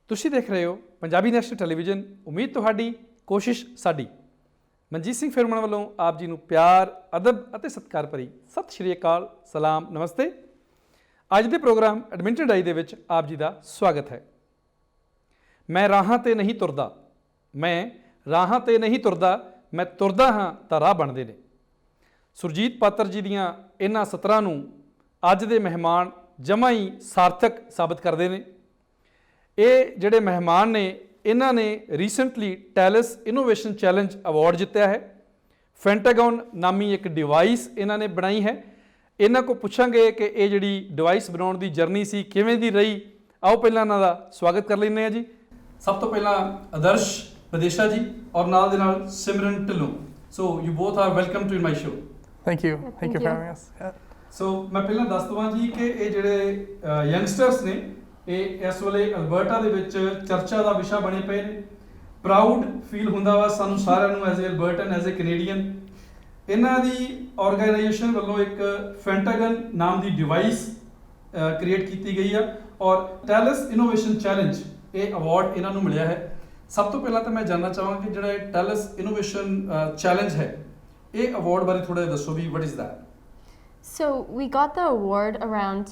ਤੁਸੀਂ ਦੇਖ ਰਹੇ ਹੋ ਪੰਜਾਬੀ ਨੈਸ਼ਨਲ ਟੈਲੀਵਿਜ਼ਨ। ਉਮੀਦ ਤੁਹਾਡੀ, ਕੋਸ਼ਿਸ਼ ਸਾਡੀ। ਮਨਜੀਤ ਸਿੰਘ ਫਿਰਮਣ ਵੱਲੋਂ ਆਪ ਜੀ ਨੂੰ ਪਿਆਰ, ਅਦਬ ਅਤੇ ਸਤਿਕਾਰ ਭਰੀ ਸਤਿ ਸ਼੍ਰੀ ਅਕਾਲ, ਸਲਾਮ, ਨਮਸਤੇ। ਅੱਜ ਦੇ ਪ੍ਰੋਗਰਾਮ ਐਡਮਿੰਟਨ ਡਾਈ ਦੇ ਵਿੱਚ ਆਪ ਜੀ ਦਾ ਸਵਾਗਤ ਹੈ। ਮੈਂ ਰਾਹਾਂ ਤੇ ਨਹੀਂ ਤੁਰਦਾ, ਮੈਂ ਰਾਹਾਂ ਤੇ ਨਹੀਂ ਤੁਰਦਾ, ਮੈਂ ਤੁਰਦਾ ਹਾਂ ਤਾਂ ਰਾਹ ਬਣਦੇ ਨੇ। ਸੁਰਜੀਤ ਪਾਤਰ ਜੀ ਦੀਆਂ ਇਹਨਾਂ ਸਤਰਾਂ ਨੂੰ ਅੱਜ ਦੇ ਮਹਿਮਾਨ ਜਮਾਂ ਹੀ ਸਾਰਥਕ ਸਾਬਤ ਕਰਦੇ ਨੇ। ਇਹ ਜਿਹੜੇ ਮਹਿਮਾਨ ਨੇ, ਇਹਨਾਂ ਨੇ recently tells innovation challenge award ਜਿੱਤਿਆ ਹੈ। ਫੈਂਟਾਗਨ ਨਾਮੀ ਇੱਕ ਡਿਵਾਈਸ ਇਹਨਾਂ ਨੇ ਬਣਾਈ ਹੈ। ਇਹਨਾਂ ਕੋਲ ਪੁੱਛਾਂਗੇ ਕਿ ਇਹ ਜਿਹੜੀ ਡਿਵਾਈਸ ਬਣਾਉਣ ਦੀ ਜਰਨੀ ਸੀ ਕਿਵੇਂ ਦੀ ਰਹੀ। ਆਓ ਪਹਿਲਾਂ ਇਹਨਾਂ ਦਾ ਸਵਾਗਤ ਕਰ ਲੈਂਦੇ ਹਾਂ ਜੀ। ਸਭ ਤੋਂ ਪਹਿਲਾਂ ਆਦਰਸ਼ ਵਿਦੇਸ਼ਾ ਜੀ ਔਰ ਨਾਲ ਦੇ ਨਾਲ Simran Dhillon. So you both are welcome to my show. Thank you for having us. So ਮੈਂ ਪਹਿਲਾਂ ਦੱਸ ਦਵਾਂ ਜੀ ਕਿ ਇਹ ਜਿਹੜੇ ਯੰਗਸਟਰਸ ਨੇ, ਇਹ ਇਸ ਵੇਲੇ ਅਲਬਰਟਾ ਦੇ ਵਿੱਚ ਚਰਚਾ ਦਾ ਵਿਸ਼ਾ ਬਣੇ ਪਏ ਨੇ। ਪ੍ਰਾਊਡ ਫੀਲ ਹੁੰਦਾ ਵਾ ਸਾਨੂੰ ਸਾਰਿਆਂ ਨੂੰ as a Albertan, as a Canadian. ਇਹਨਾਂ ਦੀ ਆਰਗੇਨਾਈਜੇਸ਼ਨ ਵੱਲੋਂ ਇੱਕ ਫੈਂਟਾਗਨ ਨਾਮ ਦੀ ਡਿਵਾਈਸ ਕ੍ਰੀਏਟ ਕੀਤੀ ਗਈ ਆ ਔਰ ਟੈਲਸ ਇਨੋਵੇਸ਼ਨ ਚੈਲੰਜ ਇਹ ਅਵਾਰਡ ਇਹਨਾਂ ਨੂੰ ਮਿਲਿਆ ਹੈ। ਸਭ ਤੋਂ ਪਹਿਲਾਂ ਤਾਂ ਮੈਂ ਜਾਣਨਾ ਚਾਹਾਂਗਾ ਕਿ ਜਿਹੜਾ ਇਹ ਟੈਲਸ ਇਨੋਵੇਸ਼ਨ ਚੈਲੰਜ ਹੈ, ਇਹ ਅਵਾਰਡ ਬਾਰੇ ਥੋੜਾ ਜਿਹਾ ਦੱਸੋ ਵੀ, what is that? So we got the award around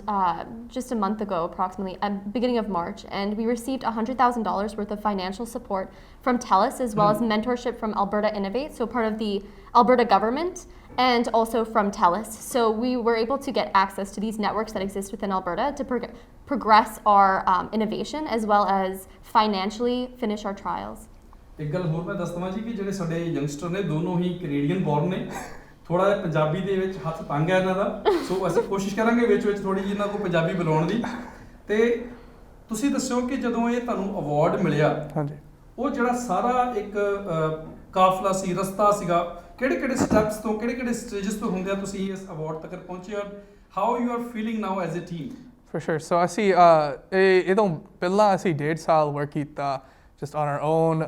just a month ago, approximately at beginning of March, and we received $100,000 worth of financial support from TELUS, as well as mentorship from Alberta Innovate, so part of the Alberta government, and also from TELUS. So we were able to get access to these networks that exist within Alberta to progress our innovation, as well as financially finish our trials. ਇੱਕ ਗੱਲ ਹੋਰ ਮੈਂ ਦੱਸ ਦਵਾਂ ਜੀ ਕਿ ਜਿਹੜੇ ਸਾਡੇ ਯੰਗਸਟਰ ਨੇ, ਦੋਨੋਂ ਹੀ ਕੈਨੇਡੀਅਨ ਬੋਰਨ ਨੇ। ਥੋੜਾ ਜਿਹਾ ਪੰਜਾਬੀ ਦੇ ਵਿੱਚ ਹੱਥ ਤੰਗ ਹੈ ਇਹਨਾਂ ਦਾ, ਸੋ ਅਸੀਂ ਕੋਸ਼ਿਸ਼ ਕਰਾਂਗੇ ਵਿੱਚ ਥੋੜੀ ਜਿਹੀ ਇਹਨਾਂ ਕੋਲ ਪੰਜਾਬੀ ਬੁਲਾਉਣ ਦੀ। ਤੇ ਤੁਸੀਂ ਦੱਸਿਓ ਕਿ ਜਦੋਂ ਇਹ ਤੁਹਾਨੂੰ ਅਵਾਰਡ ਮਿਲਿਆ, ਹਾਂਜੀ, ਉਹ ਜਿਹੜਾ ਸਾਰਾ ਇੱਕ ਕਾਫਲਾ ਸੀ, ਰਸਤਾ ਸੀਗਾ, ਕਿਹੜੇ ਸਟੈਪਸ ਤੋਂ, ਕਿਹੜੇ ਸਟੇਜਸ ਤੋਂ ਹੁੰਦੇ ਆ ਤੁਸੀਂ ਇਸ ਅਵਾਰਡ ਤੱਕ ਪਹੁੰਚੇ, ਔਰ how you are feeling now as a team? For sure. So ਅਸੀਂ ਇਹ ਤੋਂ ਪਹਿਲਾਂ ਅਸੀਂ 1.5 ਸਾਲ ਵਰਕ ਕੀਤਾ just on our own,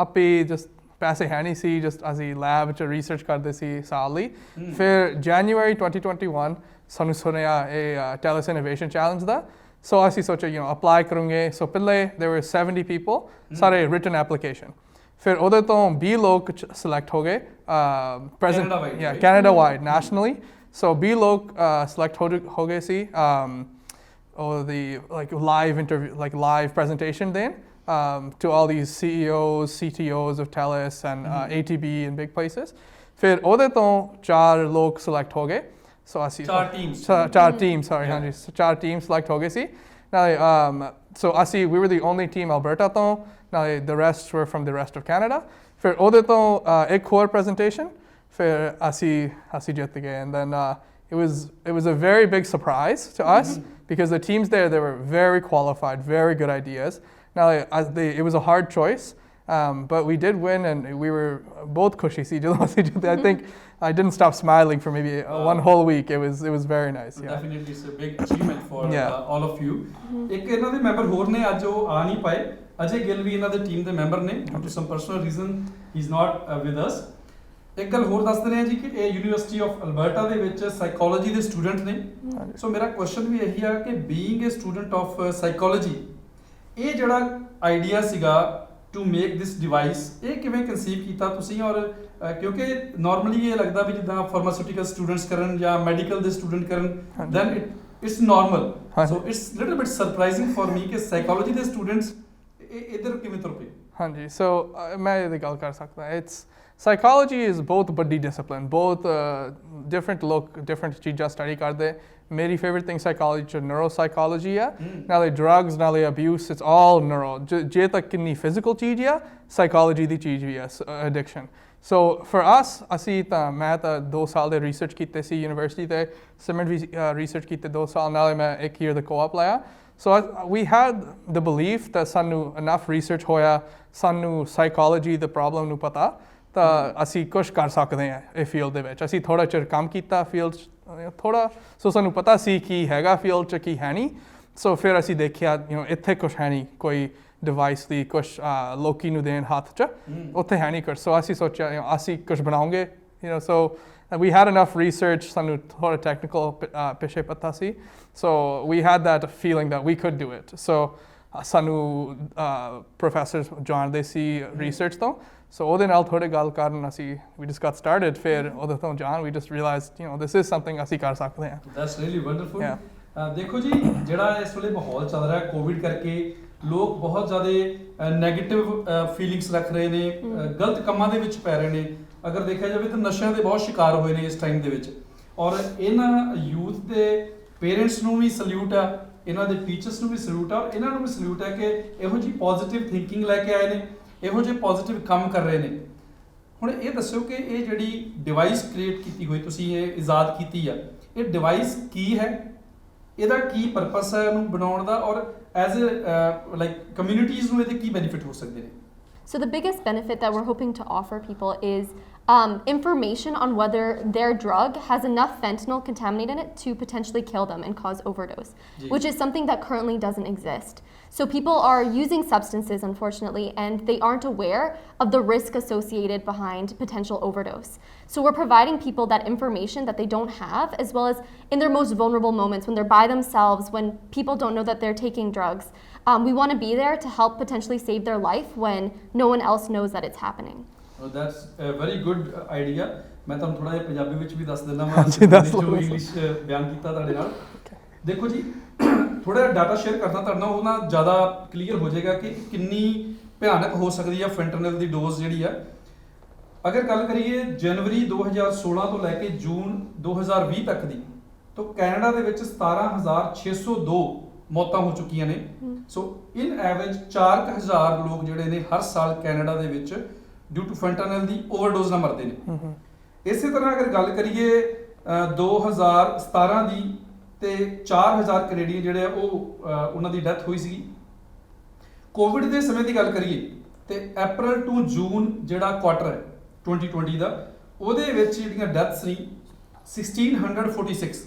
ਆਪੇ just ਪੈਸੇ ਹੈ ਨਹੀਂ ਸੀ, just ਅਸੀਂ ਲੈਬ 'ਚ ਰਿਸਰਚ ਕਰਦੇ ਸੀ ਸਾਲ ਲਈ। ਫਿਰ January 2021 ਸਾਨੂੰ ਸੁਣਿਆ ਇਹ ਟੈਲਸ ਇਨੋਵੇਸ਼ਨ ਚੈਲੰਜ ਦਾ। ਸੋ ਅਸੀਂ ਸੋਚਿਆ ਅਪਲਾਈ ਕਰੂੰਗੇ। ਸੋ ਪਹਿਲੇ there were 70 people, ਸਾਰੇ written application। ਫਿਰ ਉਹਦੇ ਤੋਂ 20 ਲੋਕ ਸਿਲੈਕਟ ਹੋ ਗਏ ਕੈਨੇਡਾ ਵਾਈਡ, ਨੈਸ਼ਨਲੀ। ਸੋ 20 ਲੋਕ ਸਿਲੈਕਟ ਹੋ ਗਏ ਸੀ or the live interview, live presentation then to all these CEOs, CTOs of TELUS and ATB and big places. ਫਿਰ ਉਹਦੇ ਤੋਂ 4 ਲੋਕ ਸਿਲੈਕਟ ਹੋ ਗਏ। ਸੋ ਅਸੀਂ 4 ਟੀਮ ਹਾਂਜੀ 4 ਟੀਮ ਸਿਲੈਕਟ ਹੋ ਗਏ ਸੀ। ਨਾਲੇ ਸੋ ਅਸੀਂ we were the only team Alberta ਤੋਂ, ਨਾਲੇ the rest were from the rest of Canada। ਫਿਰ ਉਹਦੇ ਤੋਂ ਇੱਕ ਹੋਰ presentation, ਫਿਰ ਅਸੀਂ ਜਿੱਤ ਗਏ। And then it was a very big surprise to us because the teams there, they were very qualified, very good ideas. Now it was a hard choice, but we did win and we were both khushi si I think I didn't stop smiling for maybe one whole week. It was very nice. Yeah, definitely it's a big achievement for all of you. ਇੱਕ ਇਹਨਾਂ ਦੇ member ਹੋਰ ਨੇ, ਅੱਜ ਉਹ ਆ ਨਹੀਂ ਪਾਏ। ਅਜੇ ਗਿੱਲ ਵੀ ਇਹਨਾਂ ਦੇ ਟੀਮ ਦੇ ਮੈਂਬਰ ਨੇ, due to some personal reason he is not with us। ਇੱਕ ਗੱਲ ਹੋਰ ਦੱਸ ਦਿੰਦੇ ਹਾਂ ਜੀ ਕਿ ਇਹ ਯੂਨੀਵਰਸਿਟੀ ਆਫ ਅਲਬਰਟਾ ਦੇ ਵਿੱਚ ਸਾਈਕੋਲੋਜੀ ਦੇ ਸਟੂਡੈਂਟ ਨੇ। ਸੋ ਮੇਰਾ ਕੁਐਸਚਨ ਵੀ ਇਹੀ ਆ ਕਿ being A student of psychology, ਇਹ ਜਿਹੜਾ ਆਈਡੀਆ ਸੀਗਾ ਟੂ ਮੇਕ ਦਿਸ ਡਿਵਾਈਸ, ਇਹ ਕਿਵੇਂ ਕਨਸੀਵ ਕੀਤਾ ਤੁਸੀਂ? ਔਰ ਕਿਉਂਕਿ ਨਾਰਮਲੀ ਇਹ ਲੱਗਦਾ ਵੀ ਜਿੱਦਾਂ ਫਾਰਮਾਸਿਊਟੀਕਲ ਸਟੂਡੈਂਟਸ ਕਰਨ ਜਾਂ ਮੈਡੀਕਲ ਦੇ ਸਟੂਡੈਂਟ ਕਰਨ, then it's normal. So it's little bit surprising for me ਕਿ ਸਾਈਕੋਲੋਜੀ ਦੇ ਸਟੂਡੈਂਟਸ ਇੱਧਰ ਕਿਵੇਂ ਤੁਰ ਪਏ? ਹਾਂਜੀ, ਸੋ ਮੈਂ ਇਹਦੀ ਗੱਲ ਕਰ ਸਕਦਾ। It's psychology is both body discipline, both different ਚੀਜ਼ਾਂ ਸਟੱਡੀ ਕਰਦੇ। ਮੇਰੀ favorite thing psychology ਚ neuropsychology ਆ, ਨਾਲੇ drugs, ਨਾਲੇ abuse, it's all neuro। ਜੇ ਤੱਕ ਕਿੰਨੀ physical ਚੀਜ਼ ਆ, psychology ਦੀ ਚੀਜ਼ ਵੀ ਆ, addiction। So for us, ਅਸੀਂ ਤਾਂ ਮੈਂ ਤਾਂ 2 ਸਾਲ ਦੇ research ਕੀਤੇ ਸੀ ਯੂਨੀਵਰਸਿਟੀ ਤੇ, ਸਿਮਰਨ ਵੀ research ਕੀਤੇ 2 ਸਾਲ, ਨਾਲੇ ਮੈਂ 1 year ਦਾ co-op ਲਿਆ। So we had the belief that ਸਾਨੂੰ enough research ਹੋਇਆ, ਸਾਨੂੰ psychology ਦੇ problem ਨੂੰ ਪਤਾ, ਤਾਂ ਅਸੀਂ ਕੁਛ ਕਰ ਸਕਦੇ ਹਾਂ ਇਹ ਫੀਲਡ ਦੇ ਵਿੱਚ। ਅਸੀਂ ਥੋੜ੍ਹਾ ਚਿਰ ਕੰਮ ਕੀਤਾ ਫੀਲਡ 'ਚ ਥੋੜ੍ਹਾ, ਸੋ ਸਾਨੂੰ ਪਤਾ ਸੀ ਕੀ ਹੈਗਾ ਫੀਲਡ 'ਚ, ਕੀ ਹੈ ਨਹੀਂ। ਸੋ ਫਿਰ ਅਸੀਂ ਦੇਖਿਆ ਇੱਥੇ ਕੁਛ ਹੈ ਨਹੀਂ, ਕੋਈ ਡਿਵਾਈਸ ਦੀ ਕੁਛ ਲੋਕੀ ਨੂੰ ਦੇਣ ਹੱਥ 'ਚ, ਉੱਥੇ ਹੈ ਨਹੀਂ ਕੁਛ। ਸੋ ਅਸੀਂ ਸੋਚਿਆ ਅਸੀਂ ਕੁਛ ਬਣਾਉਂਗੇ। ਸੋ we had enough research, ਸਾਨੂੰ ਥੋੜ੍ਹਾ ਟੈਕਨੀਕਲ ਪਿੱਛੇ ਪਤਾ ਸੀ। So we had that feeling that we could do it. So ਸਾਨੂੰ ਪ੍ਰੋਫੈਸਰ ਜਾਣਦੇ ਸੀ ਰਿਸਰਚ ਤੋਂ ਸੋ ਉਹਦੇ ਨਾਲ ਥੋੜੇ ਗੱਲ ਕਰਨ ਅਸੀਂ ਵੀ ਜਸਟ ਗਾਟ ਸਟਾਰਟਡ ਫਿਰ ਉਹਦੇ ਤੋਂ ਜਾਣ we just realised this is something ਅਸੀਂ ਕਰ ਸਕਦੇ ਹਾਂ ਦੈਟਸ ਰੀਅਲੀ ਵੰਡਰਫੁਲ ਦੇਖੋ ਜੀ ਜਿਹੜਾ ਇਸ ਵੇਲੇ ਮਾਹੌਲ ਚੱਲ ਰਿਹਾ ਕੋਵਿਡ ਕਰਕੇ ਲੋਕ ਬਹੁਤ ਜ਼ਿਆਦਾ ਨੈਗੇਟਿਵ ਫੀਲਿੰਗਸ ਰੱਖ ਰਹੇ ਨੇ ਗਲਤ ਕੰਮਾਂ ਦੇ ਵਿੱਚ ਪੈ ਰਹੇ ਨੇ ਅਗਰ ਦੇਖਿਆ ਜਾਵੇ ਤਾਂ ਨਸ਼ਿਆਂ ਦੇ ਬਹੁਤ ਸ਼ਿਕਾਰ ਹੋਏ ਨੇ ਇਸ ਟਾਈਮ ਦੇ ਵਿੱਚ ਔਰ ਇਹਨਾਂ ਯੂਥ ਦੇ ਪੇਰੈਂਟਸ ਨੂੰ ਵੀ ਸਲੂਟ ਆ ਇਹਨਾਂ ਦੇ ਟੀਚਰਸ ਨੂੰ ਵੀ ਸਲੂਟ ਆ ਔਰ ਇਹਨਾਂ ਨੂੰ ਵੀ ਸਲੂਟ ਹੈ ਕਿ ਇਹੋ ਜਿਹੀ ਪੋਜ਼ਿਟਿਵ ਥਿੰਕਿੰਗ ਲੈ ਕੇ ਆਏ ਨੇ ਇਹੋ ਜਿਹੇ ਪੋਜ਼ਿਟਿਵ ਕੰਮ ਕਰ ਰਹੇ ਨੇ ਹੁਣ ਇਹ ਦੱਸਿਓ ਕਿ ਇਹ ਜਿਹੜੀ ਡਿਵਾਈਸ ਕ੍ਰੀਏਟ ਕੀਤੀ ਹੋਈ ਤੁਸੀਂ ਇਹ ਇਜਾਦ ਕੀਤੀ ਆ ਇਹ ਡਿਵਾਈਸ ਕੀ ਹੈ ਇਹਦਾ ਕੀ ਪਰਪਸ ਹੈ ਇਹਨੂੰ ਬਣਾਉਣ ਦਾ ਔਰ ਐਜ਼ ਅ ਲਾਈਕ ਕਮਿਊਨਿਟੀਜ਼ ਨੂੰ ਇਹਦੇ ਕੀ ਬੈਨੀਫਿਟ ਹੋ ਸਕਦੇ ਨੇ So the biggest benefit that we're hoping to offer people is information on whether their drug has enough fentanyl contaminated in it to potentially kill them and cause overdose, which is something that currently doesn't exist. So people are using substances, unfortunately, and they aren't aware of the risk associated behind potential overdose. So we're providing people that information that they don't have, as well as in their most vulnerable moments, when they're by themselves, when people don't know that they're taking drugs. We want to be there to help potentially save their life when no one else knows that it's happening. That's a very good idea. ਮੈਂ ਤੁਹਾਨੂੰ ਥੋੜਾ ਜਿਹਾ ਪੰਜਾਬੀ ਵਿੱਚ ਵੀ ਦੱਸ ਦਿੰਦਾ ਹਾਂਜੀ, ਦੱਸ ਜੋ ਲਓ। ਇੰਗਲਿਸ਼ ਬਿਆਨ ਕੀਤਾ ਤੁਹਾਡੇ ਨਾਲ ਦੇਖੋ ਜੀ ਥੋੜਾ ਜਿਹਾ ਡਾਟਾ ਸ਼ੇਅਰ ਕਰਦਾ ਤੁਹਾਡੇ ਨਾਲ ਉਹ ਨਾ ਜ਼ਿਆਦਾ ਕਲੀਅਰ ਹੋ ਜਾਏਗਾ ਕਿ ਕਿੰਨੀ ਭਿਆਨਕ ਹੋ ਸਕਦੀ ਹੈ ਫੈਂਟਨਲ ਦੀ ਡੋਜ਼ ਜਿਹੜੀ ਆ ਅਗਰ ਗੱਲ ਕਰੀਏ ਜਨਵਰੀ 2016 ਤੋਂ ਲੈ ਕੇ ਜੂਨ 2020 ਤੱਕ ਦੀ ਤਾਂ ਕੈਨੇਡਾ ਦੇ ਵਿੱਚ 17,602 ਮੌਤਾਂ ਹੋ ਚੁੱਕੀਆਂ ਨੇ ਸੋ ਇਨ ਐਵਰੇਜ 4,000 ਲੋਕ ਜਿਹੜੇ ਨੇ ਹਰ ਸਾਲ ਕੈਨੇਡਾ ਦੇ ਵਿੱਚ due to fentanyl the overdose ਨਾਲ ਮਰਦੇ ਨੇ ਇਸੇ ਤਰ੍ਹਾਂ ਅਗਰ ਗੱਲ ਕਰੀਏ 2017 ਦੀ ਤੇ 4,000 ਕੈਨੇਡੀਅਨ ਜਿਹੜੇ ਆ ਉਹ ਉਹਨਾਂ ਦੀ ਡੈਥ ਹੋਈ ਸੀਗੀ ਕੋਵਿਡ ਦੇ ਸਮੇਂ ਦੀ ਗੱਲ ਕਰੀਏ ਤੇ ਅਪ੍ਰੈਲ ਟੂ ਜੂਨ ਜਿਹੜਾ ਕੁਆਟਰ ਹੈ 2020 ਦਾ ਉਹਦੇ ਵਿੱਚ ਜਿਹੜੀਆਂ ਡੈਥਸ ਨੇ 1646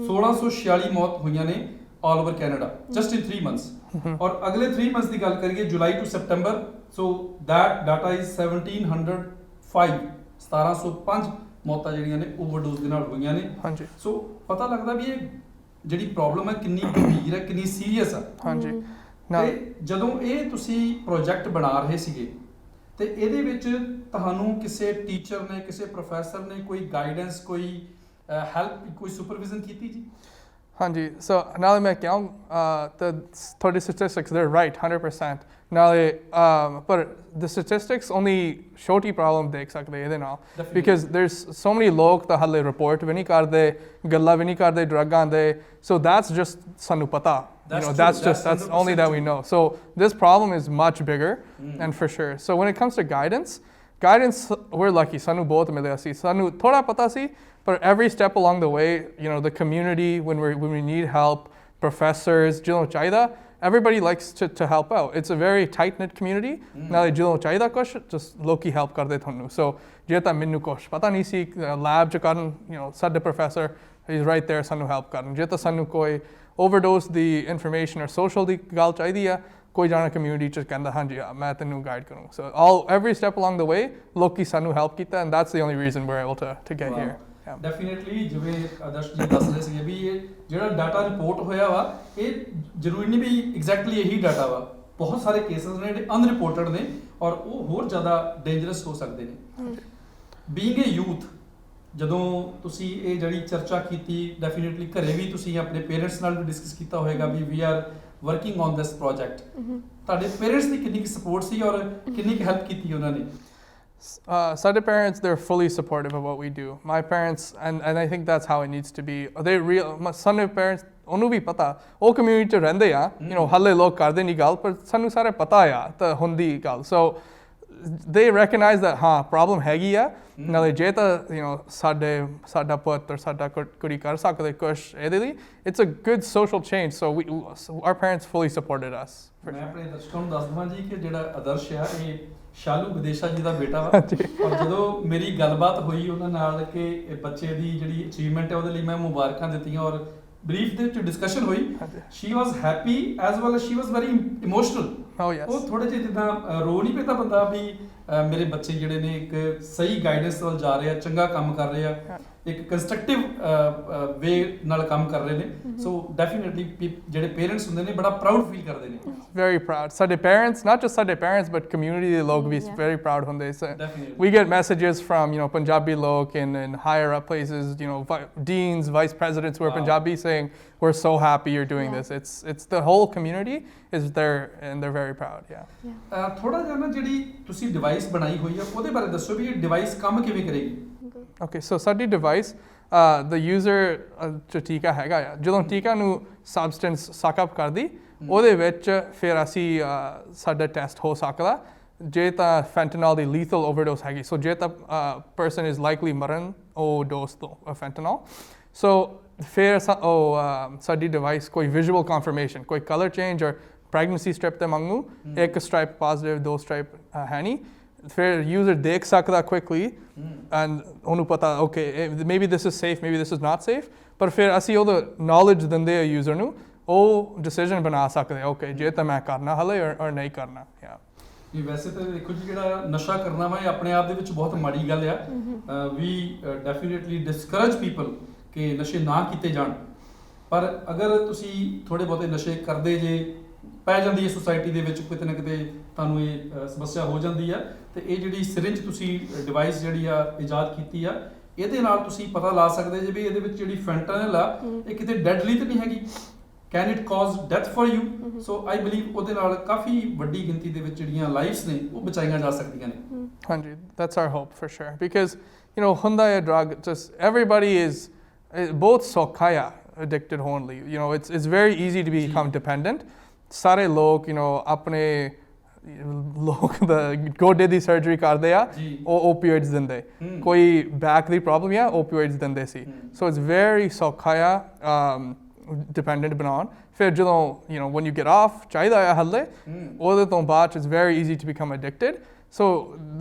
1646 ਮੌਤ ਹੋਈਆਂ ਨੇ all over Canada just in 3 months और अगले 3 months ਦੀ ਗੱਲ ਕਰੀਏ July to September so that data is 1705 ਮੌਤਾਂ ਜਿਹੜੀਆਂ ਨੇ ਓਵਰਡੋਜ਼ ਦੇ ਨਾਲ ਹੋਈਆਂ ਨੇ ਹਾਂਜੀ ਸੋ ਪਤਾ ਲੱਗਦਾ ਵੀ ਇਹ ਜਿਹੜੀ ਪ੍ਰੋਬਲਮ ਹੈ ਕਿੰਨੀ ਗੰਭੀਰ ਹੈ ਕਿੰਨੀ ਸੀਰੀਅਸ ਆ ਹਾਂਜੀ ਤੇ ਜਦੋਂ ਇਹ ਤੁਸੀਂ ਪ੍ਰੋਜੈਕਟ ਬਣਾ ਰਹੇ ਸੀਗੇ ਤੇ ਇਹਦੇ ਵਿੱਚ ਤੁਹਾਨੂੰ ਕਿਸੇ ਟੀਚਰ ਨੇ ਕਿਸੇ ਪ੍ਰੋਫੈਸਰ ਨੇ ਕੋਈ ਗਾਈਡੈਂਸ ਕੋਈ ਹੈਲਪ ਕੋਈ ਸੁਪਰਵਿਜ਼ਨ ਕੀਤੀ ਜੀ ਹਾਂਜੀ ਸੋ ਨਾਲੇ ਮੈਂ ਕਹਾਂ ਤਾਂ ਤੁਹਾਡੀ statistics they're right 100% ਨਾਲੇ ਪਰ the statistics only ਛੋਟੀ ਪ੍ਰੋਬਲਮ ਦੇਖ ਸਕਦੇ ਇਹਦੇ ਨਾਲ because there's so many ਲੋਕ ਤਾਂ ਹਾਲੇ ਰਿਪੋਰਟ ਵੀ ਨਹੀਂ ਕਰਦੇ ਗੱਲਾਂ ਵੀ ਨਹੀਂ ਕਰਦੇ ਡਰੱਗਾਂ ਦੇ so that's just ਸਾਨੂੰ ਪਤਾ that's only that we know so this problem is much bigger and for sure so when it comes to guidance we're lucky ਸਾਨੂੰ ਬਹੁਤ ਮਿਲਿਆ ਸੀ ਸਾਨੂੰ ਥੋੜਾ ਪਤਾ ਸੀ but every step along the way the community when we need help professors ਜਦੋਂ ਚਾਹੀਦਾ everybody likes to help out it's a very tight knit community ਨਾਲੇ ਜਦੋਂ ਚਾਹੀਦਾ ਕੁਛ just ਲੋਕੀ help ਕਰਦੇ ਤੁਹਾਨੂੰ so ਜੇ ਤਾਂ ਮੈਨੂੰ ਕੁਛ ਪਤਾ ਨਹੀਂ ਸੀ lab ਚ ਕਰਨ ਸਾਡੇ professor he's right there ਸਾਨੂੰ help ਕਰਨ ਜੇ ਤਾਂ ਸਾਨੂੰ ਕੋਈ overdose the information or social ਦੀ ਗੱਲ ਚਾਹੀਦੀ ਆ ਕੋਈ ਜਾਣਾ ਕਮਿਊਨਿਟੀ ਚ ਕਹਿੰਦਾ ਹਾਂਜੀ ਮੈਂ ਤੈਨੂੰ ਗਾਈਡ ਕਰੂੰ so every step along the way ਲੋਕੀ ਸਾਨੂੰ help ਕੀਤਾ and that's the only reason we're able to get here definitely ਜਿਵੇਂ ਆਦਰਸ਼ ਜੀ ਦੱਸ ਰਹੇ ਸੀਗੇ ਵੀ ਇਹ ਜਿਹੜਾ ਡਾਟਾ ਰਿਪੋਰਟ ਹੋਇਆ ਵਾ ਇਹ ਜ਼ਰੂਰੀ ਨਹੀਂ ਵੀ ਐਗਜ਼ੈਕਟਲੀ ਇਹੀ ਡਾਟਾ ਵਾ ਬਹੁਤ ਸਾਰੇ ਕੇਸਸ ਨੇ ਜਿਹੜੇ ਅਨਰਿਪੋਰਟਡ ਨੇ ਔਰ ਉਹ ਹੋਰ ਜ਼ਿਆਦਾ ਡੇਂਜਰਸ ਹੋ ਸਕਦੇ ਨੇ ਬੀਇੰਗ ਏ ਯੂਥ ਜਦੋਂ ਤੁਸੀਂ ਇਹ ਜਿਹੜੀ ਚਰਚਾ ਕੀਤੀ ਡੈਫੀਨਿਟਲੀ ਘਰੇ ਵੀ ਤੁਸੀਂ ਆਪਣੇ ਪੇਰੈਂਟਸ ਨਾਲ ਵੀ ਡਿਸਕਸ ਕੀਤਾ ਹੋਵੇਗਾ we are working on this project ਤੁਹਾਡੇ ਪੇਰੈਂਟਸ ਦੀ ਕਿੰਨੀ ਕੁ ਸਪੋਰਟ ਸੀ ਔਰ ਕਿੰਨੀ ਕੁ ਹੈਲਪ ਕੀਤੀ ਉਹਨਾਂ ਨੇ ਸਾਡੇ parents, they're fully supportive of what we do. My parents, and I think that's how it needs to be. ਸਾਡੇ parents, ਉਹਨੂੰ ਵੀ ਪਤਾ ਉਹ ਕਮਿਊਨਿਟੀ 'ਚ ਰਹਿੰਦੇ ਆ ਹਾਲੇ ਲੋਕ ਕਰਦੇ ਨਹੀਂ ਗੱਲ ਪਰ ਸਾਨੂੰ ਸਾਰੇ ਪਤਾ ਆ ਤਾਂ ਹੁੰਦੀ ਗੱਲ so they recognize that ਹਾਂ ਪ੍ਰੋਬਲਮ ਹੈਗੀ ਆ ਨਾਲੇ ਜੇ ਤਾਂ ਸਾਡਾ ਪੁੱਤ or ਸਾਡਾ ਕੁੜੀ ਕਰ ਸਕਦੇ ਕੁਛ ਇਹਦੇ ਲਈ it's a good social change so our parents fully supported us. ਮੈਂ ਆਪਣੇ ਦਰਸ਼ਕਾਂ ਨੂੰ ਦੱਸ ਦਵਾਂ ਜੀ ਕਿ ਜਿਹੜਾ ਆਦਰਸ਼ ਆ ਇਹ ਸ਼ਾਲੂ ਵਿਦੇਸ਼ਾ ਜੀ ਦਾ ਬੇਟਾ ਵਾ ਔਰ ਜਦੋਂ ਮੇਰੀ ਗੱਲਬਾਤ ਹੋਈ ਉਹਨਾਂ ਨਾਲ ਕਿ ਬੱਚੇ ਦੀ ਜਿਹੜੀ ਅਚੀਵਮੈਂਟ ਹੈ ਉਹਦੇ ਲਈ ਮੈਂ ਮੁਬਾਰਕਾਂ ਦਿੱਤੀਆਂ ਔਰ ਬਰੀਫ ਦੇ ਵਿੱਚ ਡਿਸਕਸ਼ਨ ਹੋਈ she was happy as well as she was very emotional ਉਹ ਥੋੜੇ ਜਿਹੇ ਜਿੱਦਾਂ ਰੋ ਨਹੀਂ ਪੈਂਦਾ ਬੰਦਾ ਵੀ ਮੇਰੇ ਬੱਚੇ ਜਿਹੜੇ ਨੇ ਇੱਕ ਸਹੀ ਗਾਈਡੈਂਸ ਵੱਲ ਜਾ ਰਹੇ ਆ ਚੰਗਾ ਕੰਮ ਕਰ ਰਹੇ ਆ ਇੱਕ ਕੰਸਟਰਕਟਿਵ ਵੇ ਨਾਲ ਕੰਮ ਕਰ ਰਹੇ ਨੇ ਸੋ ਡੈਫੀਨਿਟਲੀ ਜਿਹੜੇ ਪੇਰੈਂਟਸ ਹੁੰਦੇ ਨੇ ਬੜਾ ਪ੍ਰਾਊਡ ਫੀਲ ਕਰਦੇ ਨੇ Very proud. ਸਾਡੇ parents, not just ਸਾਡੇ parents, but community ਦੇ ਲੋਕ ਵੀ Yeah. very proud ਹੁੰਦੇ. So Definitely. we get messages from, Punjabi ਲੋਕ in higher up places, deans, vice presidents who are Wow. Punjabi saying, we're so happy you're doing Yeah. this. It's the whole community is there and they're very proud, yeah. ਥੋੜਾ ਜਿਹਾ ਨਾ ਜਿਹੜੀ ਤੁਸੀਂ device ਬਣਾਈ ਹੋਈ ਆ ਉਹਦੇ ਬਾਰੇ ਦੱਸੋ ਵੀ ਇਹ ਡਿਵਾਈਸ ਕੰਮ ਕਿਵੇਂ ਕਰੇਗੀ Okay, so ਸਾਡੀ device, the user ਜੋ ਟੀਕਾ ਹੈਗਾ ਆ, ਜਦੋਂ ਟੀਕਾ ਨੂੰ substance suck up ਕਰਦੀ, ਉਹਦੇ ਵਿੱਚ ਫਿਰ ਅਸੀਂ ਸਾਡਾ ਟੈਸਟ ਹੋ ਸਕਦਾ ਜੇ ਤਾਂ fentanyl ਦੀ lethal overdose ਹੈਗੀ, so ਜੇ ਤਾਂ person is likely ਮਰਨ ਉਹ ਡੋਜ਼ ਤੋਂ fentanyl, so ਫਿਰ ਸਾਡੀ device ਕੋਈ visual confirmation, ਕੋਈ color change or pregnancy strip ਤੇ ਮੰਗੂ, ਇੱਕ stripe positive, ਦੋ stripe ਹੈ ਨਹੀਂ, ਫਿਰ user ਦੇਖ ਸਕਦਾ quickly and ਉਹਨੂੰ ਪਤਾ okay maybe this is safe, maybe this is not safe, ਪਰ ਫਿਰ ਅਸੀਂ ਉਹਦਾ knowledge ਦਿੰਦੇ ਆ user ਨੂੰ, ਉਹ decision ਬਣਾ ਸਕਦੇ okay ਜੇ ਤਾਂ ਮੈਂ ਕਰਨਾ ਹਲੇ or ਨਹੀਂ ਕਰਨਾ yeah. ਇਹ ਵੈਸੇ ਤਾਂ ਦੇਖੋ ਜੀ ਜਿਹੜਾ ਨਸ਼ਾ ਕਰਨਾ ਵਾ ਇਹ ਆਪਣੇ ਆਪ ਦੇ ਵਿੱਚ ਬਹੁਤ ਮਾੜੀ ਗੱਲ ਆ ਵੀ ਡੈਫੀਨਿਟਲੀ ਡਿਸਕਰੇਜ ਪੀਪਲ ਕਿ ਨਸ਼ੇ ਨਾ ਕੀਤੇ ਜਾਣ ਪਰ ਅਗਰ ਤੁਸੀਂ ਥੋੜੇ ਬਹੁਤੇ ਨਸ਼ੇ ਕਰਦੇ ਜੇ ਪੈ ਜਾਂਦੀ ਹੈ ਸੋਸਾਇਟੀ ਦੇ ਵਿੱਚ ਕਿਤੇ ਨਾ ਕਿਤੇ ਤੁਹਾਨੂੰ ਇਹ ਸਮੱਸਿਆ ਹੋ ਜਾਂਦੀ ਆ ਤੇ ਇਹ ਜਿਹੜੀ ਸਿਰਿੰਜ ਤੁਸੀਂ ਡਿਵਾਈਸ ਜਿਹੜੀ ਆ ਇਜਾਦ ਕੀਤੀ ਆ ਇਹਦੇ ਨਾਲ ਤੁਸੀਂ ਪਤਾ ਲਾ ਸਕਦੇ ਜੇ ਵੀ ਇਹਦੇ ਵਿੱਚ ਜਿਹੜੀ ਫੈਂਟਨਲ ਆ ਇਹ ਕਿਤੇ ਡੈਡਲੀ ਤਾਂ ਨਹੀਂ ਹੈਗੀ can it cause death for you so I believe ਉਹਦੇ ਨਾਲ ਕਾਫੀ ਵੱਡੀ ਗਿਣਤੀ ਦੇ ਵਿੱਚ ਜਿਹੜੀਆਂ ਲਾਈਫਸ ਨੇ ਉਹ ਬਚਾਈਆਂ ਜਾ ਸਕਦੀਆਂ ਨੇ ਹਾਂਜੀ that's our hope for sure because ਹੁੰਦਾ ਹੈ drug just everybody is both ਸੌਖਾ ਆ addicted ਹੋਣ ਲਈ it's very easy to become dependent ਸਾਰੇ ਲੋਕ ਆਪਣੇ ਲੋਕ ਦਾ ਗੋਡੇ ਦੀ ਸਰਜਰੀ ਕਰਦੇ ਆ ਉਹ opioids ਦਿੰਦੇ ਕੋਈ ਬੈਕ ਦੀ ਪ੍ਰੋਬਲਮ ਆ opioids ਦਿੰਦੇ ਸੀ so it's very ਸੌਖਾ ਆ dependent ਬਣਾਉਣ ਫਿਰ ਜਦੋਂ when you get off ਚਾਹੀਦਾ ਆ ਹੱਲੇ ਉਹਦੇ ਤੋਂ ਬਾਅਦ it's very easy to become addicted so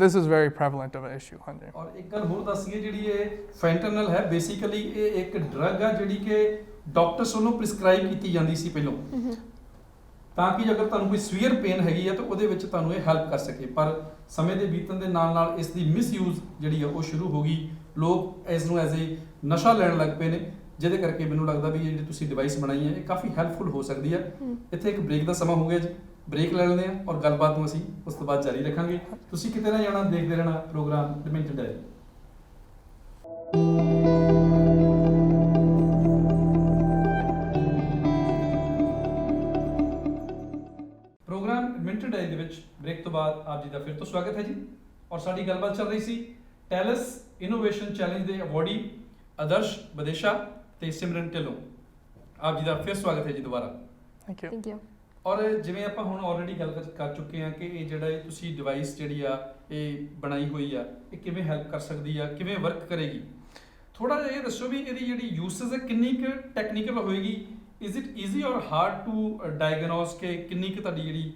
this is very prevalent of an issue ਹਾਂਜੀ ਔਰ ਇੱਕ ਗੱਲ ਹੋਰ ਦੱਸੀਏ ਜਿਹੜੀ ਇਹ ਫੈਂਟਨਲ ਹੈ ਬੇਸਿਕਲੀ ਇਹ ਇੱਕ ਡਰੱਗ ਆ ਜਿਹੜੀ ਕਿ ਡਾਕਟਰਸ ਵੱਲੋਂ ਪ੍ਰਿਸਕ੍ਰਾਈਬ ਕੀਤੀ ਜਾਂਦੀ ਸੀ ਪਹਿਲਾਂ ਤਾਂ ਕਿ ਅਗਰ ਤੁਹਾਨੂੰ ਕੋਈ ਸਵੀਅਰ ਪੇਨ ਹੈਗੀ ਹੈ ਤਾਂ ਉਹਦੇ ਵਿੱਚ ਤੁਹਾਨੂੰ ਇਹ ਹੈਲਪ ਕਰ ਸਕੇ ਪਰ ਸਮੇਂ ਦੇ ਬੀਤਣ ਦੇ ਨਾਲ ਨਾਲ ਇਸ ਦੀ ਮਿਸਯੂਜ਼ ਜਿਹੜੀ ਆ ਉਹ ਸ਼ੁਰੂ ਹੋ ਗਈ ਲੋਕ ਇਸ ਨੂੰ ਐਜ਼ ਏ ਨਸ਼ਾ ਲੈਣ ਲੱਗ ਪਏ ਨੇ ਜਿਹਦੇ ਕਰਕੇ ਮੈਨੂੰ ਲੱਗਦਾ ਵੀ ਇਹ ਜਿਹੜੀ ਤੁਸੀਂ ਡਿਵਾਈਸ ਬਣਾਈ ਹੈ ਇਹ ਕਾਫੀ ਹੈਲਪਫੁਲ ਹੋ ਸਕਦੀ ਹੈ ਇੱਥੇ ਇੱਕ ਬ੍ਰੇਕ ਦਾ ਸਮਾਂ ਹੋ ਗਿਆ ਜੀ ਬ੍ਰੇਕ ਲੈ ਲੈਂਦੇ ਆ ਔਰ ਗੱਲਬਾਤ ਨੂੰ ਅਸੀਂ ਉਸ ਤੋਂ ਬਾਅਦ ਜਾਰੀ ਰੱਖਾਂਗੇ ਤੁਸੀਂ ਕਿਤੇ ਨਾ ਜਾਣਾ ਦੇਖਦੇ ਰਹਿਣਾ ਪ੍ਰੋਗਰਾਮ ਡਿਮੈਂਟਡ ਡਾਇਰੀ ਪ੍ਰੋਗਰਾਮ ਡਿਮੈਂਟਡ ਡਾਇਰੀ ਦੇ ਵਿੱਚ ਬ੍ਰੇਕ ਤੋਂ ਬਾਅਦ ਆਪ ਜੀ ਦਾ ਫਿਰ ਤੋਂ ਸਵਾਗਤ ਹੈ ਜੀ ਔਰ ਸਾਡੀ ਗੱਲਬਾਤ ਚੱਲ ਰਹੀ ਸੀ ਟੈਲਸ ਇਨੋਵੇਸ਼ਨ ਚੈਲੰਜ ਦੇ ਅਵਾਰਡੀ ਆਦਰਸ਼ ਬਦੇਸ਼ਾ ਤੇ ਸਿਮਰਨ ਢਿੱਲੋਂ ਆਪ ਜੀ ਦਾ ਫਿਰ ਸਵਾਗਤ ਹੈ ਜੀ ਦੁਬਾਰਾ Thank you. ਔਰ ਜਿਵੇਂ ਆਪਾਂ ਹੁਣ ਆਲਰੇਡੀ ਗੱਲ ਕਰ ਚੁੱਕੇ ਹਾਂ ਕਿ ਇਹ ਜਿਹੜਾ ਤੁਸੀਂ ਡਿਵਾਈਸ ਜਿਹੜੀ ਆ ਇਹ ਬਣਾਈ ਹੋਈ ਆ ਇਹ ਕਿਵੇਂ ਹੈਲਪ ਕਰ ਸਕਦੀ ਆ ਕਿਵੇਂ ਵਰਕ ਕਰੇਗੀ ਥੋੜਾ ਜਿਹਾ ਇਹ ਦੱਸੋ ਵੀ ਇਹਦੀ ਜਿਹੜੀ ਯੂਸੇਜ ਹੈ ਕਿੰਨੀ ਕੁ ਟੈਕਨੀਕਲ ਹੋਏਗੀ ਇਜ਼ ਇਟ ਈਜ਼ੀ ਔਰ ਹਾਰਡ ਟੂ ਡਾਇਗਨੋਸ ਕਿ ਕਿੰਨੀ ਕੁ ਤੁਹਾਡੀ ਜਿਹੜੀ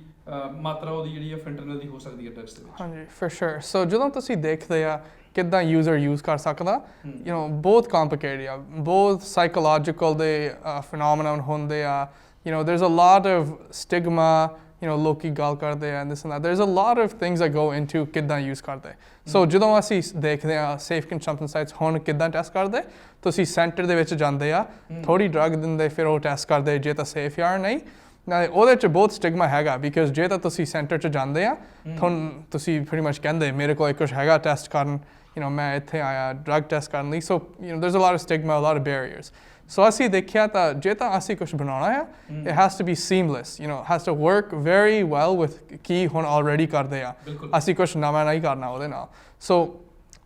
ਮਾਤਰਾ ਉਹਦੀ ਜਿਹੜੀ ਹੈ ਫੈਂਟਨਲ ਦੀ ਹੋ ਸਕਦੀ ਹੈ ਡਰੱਗਸ ਦੇ ਵਿੱਚ ਹਾਂਜੀ ਫॉर ਸ਼ੋਰ ਸੋ ਜਦੋਂ ਤੁਸੀਂ ਦੇਖਦੇ ਆ ਕਿੱਦਾਂ ਯੂਜ਼ਰ ਯੂਜ਼ ਕਰ ਸਕਦਾ ਬਹੁਤ ਕੰਪਲਿਕੇਟਡ ਆ ਬਹੁਤ ਸਾਈਕੋਲੋਜੀਕਲ ਦੇ ਫੀਨੋਮੀਨਨ ਹੁੰਦੇ ਆ there's a lot of stigma ਲੋਕੀ ਗੱਲ ਕਰਦੇ ਆ this and that there's a lot of things that go into ਕਿੱਦਾਂ ਯੂਜ਼ ਕਰਦੇ ਸੋ ਜਦੋਂ ਅਸੀਂ ਦੇਖਦੇ ਆ ਸੇਫ ਕੰਜ਼ੰਪਸ਼ਨ ਸਾਈਟਸ ਹੁਣ ਕਿੱਦਾਂ ਟੈਸਟ ਕਰਦੇ ਤੁਸੀਂ ਸੈਂਟਰ ਦੇ ਵਿੱਚ ਜਾਂਦੇ ਆ ਥੋੜੀ ਡਰੱਗ ਦਿੰਦੇ ਫਿਰ ਉਹ ਟੈਸਟ ਕਰਦੇ ਜੇ ਤਾਂ ਸੇਫ ਆ ਨਹੀਂ ਨਾਲੇ ਉਹਦੇ 'ਚ ਬਹੁਤ ਸਟਿਗਮਾ ਹੈਗਾ ਬਿਕਾਜ਼ ਜੇ ਤਾਂ ਤੁਸੀਂ ਸੈਂਟਰ 'ਚ ਜਾਂਦੇ ਆ ਤੁਹਾਨੂੰ ਤੁਸੀਂ pretty much ਕਹਿੰਦੇ ਮੇਰੇ ਕੋਲ ਕੁਛ ਹੈਗਾ ਟੈਸਟ ਕਰਨ ਮੈਂ ਇੱਥੇ ਆਇਆ ਡਰੱਗ ਟੈਸਟ ਕਰਨ ਲਈ ਸੋ there's a lot of stigma a lot of barriers so ਅਸੀਂ ਦੇਖਿਆ ਤਾਂ ਜੇ ਤਾਂ ਅਸੀਂ ਕੁਛ ਬਣਾਉਣਾ ਹੈ it has to be seamless has to work very well with ਕੀ ਹੁਣ already ਕਰਦੇ ਆ ਅਸੀਂ ਕੁਛ ਨਵਾਂ ਨਹੀਂ ਕਰਨਾ ਉਹਦੇ ਨਾਲ so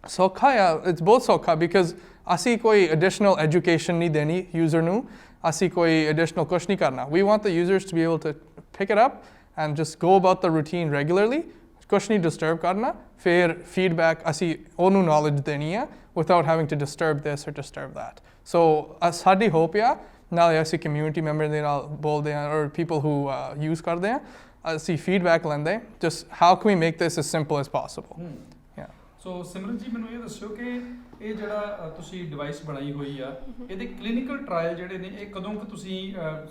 ਸੌਖਾ ਆ it's ਬਹੁਤ ਸੌਖਾ because ਅਸੀਂ ਕੋਈ additional education ਨਹੀਂ ਦੇਣੀ user ਨੂੰ ਅਸੀਂ ਕੋਈ additional ਕੁਛ ਨਹੀਂ ਕਰਨਾ we want the users to be able to pick it up and just go about the routine regularly ਕੁਛ ਨਹੀਂ disturb ਕਰਨਾ ਫਿਰ feedback ਅਸੀਂ ਉਹਨੂੰ knowledge ਦੇਣੀ ਆ without having to disturb this or disturb that so ਸਾਡੀ hope ਆ ਨਾਲੇ ਅਸੀਂ community member ਦੇ ਨਾਲ ਬੋਲਦੇ ਆ or people who use ਕਰਦੇ ਆ ਅਸੀਂ feedback ਲੈਂਦੇ just how can we make this as simple as possible ਸੋ ਸਿਮਰਨ ਜੀ ਮੈਨੂੰ ਇਹ ਦੱਸਿਓ ਕਿ ਇਹ ਜਿਹੜਾ ਤੁਸੀਂ ਡਿਵਾਈਸ ਬਣਾਈ ਹੋਈ ਆ ਇਹਦੇ ਕਲੀਨਿਕਲ ਟ੍ਰਾਇਲ ਜਿਹੜੇ ਨੇ ਇਹ ਕਦੋਂ ਕੁ ਤੁਸੀਂ